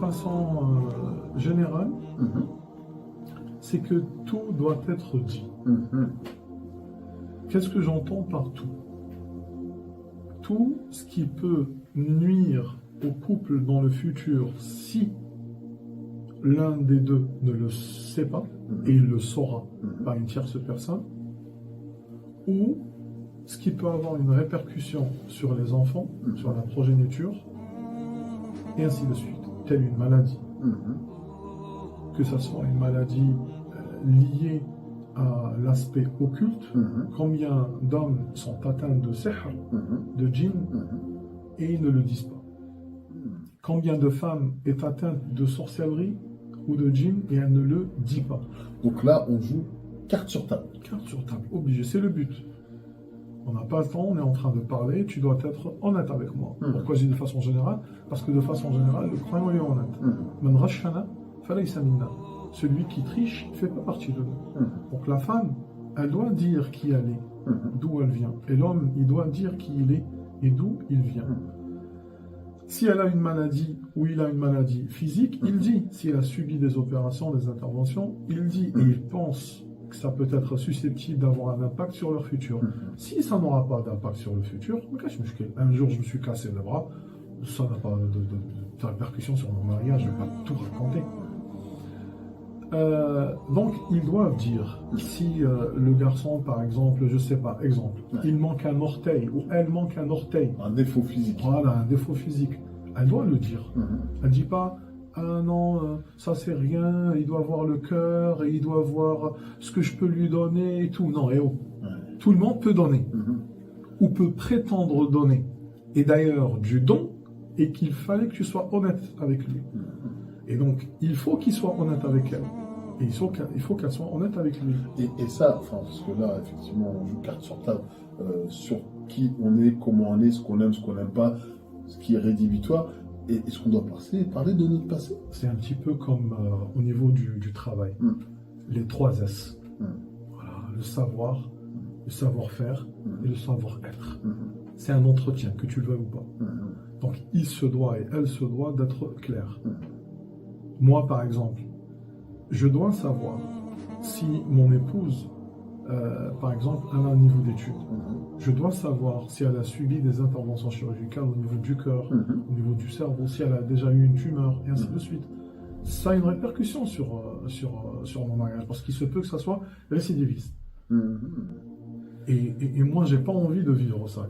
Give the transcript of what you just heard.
façon générale, c'est que tout doit être dit. Qu'est-ce que j'entends par tout? Tout ce qui peut nuire au couple dans le futur si l'un des deux ne le sait pas, et il le saura par une tierce personne, ou ce qui peut avoir une répercussion sur les enfants, sur la progéniture, et ainsi de suite, telle une maladie. Que ce soit une maladie liée à l'aspect occulte, combien d'hommes sont atteints de sihr, de djinn, et ils ne le disent pas. Combien de femmes est atteinte de sorcellerie ou de djinn et elle ne le dit pas. Donc là, on joue carte sur table. Carte sur table, obligé, c'est le but. On n'a pas le temps, on est en train de parler, tu dois être honnête avec moi. Pourquoi je dis de façon générale? Parce que de façon générale, le croyant est honnête. Man rashana, falaysa minna. Celui qui triche ne fait pas partie de nous. Donc la femme, elle doit dire qui elle est, d'où elle vient. Et l'homme, il doit dire qui il est et d'où il vient. Si elle a une maladie ou il a une maladie physique, il dit. Si elle a subi des opérations, des interventions, il dit. Et il pense que ça peut être susceptible d'avoir un impact sur leur futur. Si ça n'aura pas d'impact sur le futur, un jour je me suis cassé le bras, ça n'a pas de répercussion sur mon mariage, je ne vais pas tout raconter. Donc ils doivent dire si le garçon par exemple, je sais pas, exemple, il manque un orteil ou elle manque un orteil, un défaut physique, voilà, un défaut physique, elle doit le dire. Elle dit pas ah non, ça c'est rien, il doit voir le cœur et il doit voir ce que je peux lui donner et tout. Non, tout le monde peut donner ou peut prétendre donner, et d'ailleurs du don, et qu'il fallait que tu sois honnête avec lui. Et donc, il faut qu'il soit honnête avec elle. Et il faut qu'elle soit honnête avec lui. Et ça, enfin, parce que là, effectivement, on joue carte sur table sur qui on est, comment on est, ce qu'on aime, ce qu'on n'aime pas, ce qui est rédhibitoire. Et est-ce qu'on doit parler de notre passé? C'est un petit peu comme au niveau du travail. Les 3 S. Voilà, le savoir, le savoir-faire et le savoir-être. C'est un entretien, que tu le veuilles ou pas. Donc, il se doit et elle se doit d'être clair. Moi, par exemple, je dois savoir si mon épouse, par exemple, elle a un niveau d'études. Je dois savoir si elle a subi des interventions chirurgicales au niveau du cœur, au niveau du cerveau, si elle a déjà eu une tumeur, et ainsi de suite. Ça a une répercussion sur mon mariage, parce qu'il se peut que ça soit récidiviste. Et moi, j'ai pas envie de vivre ça.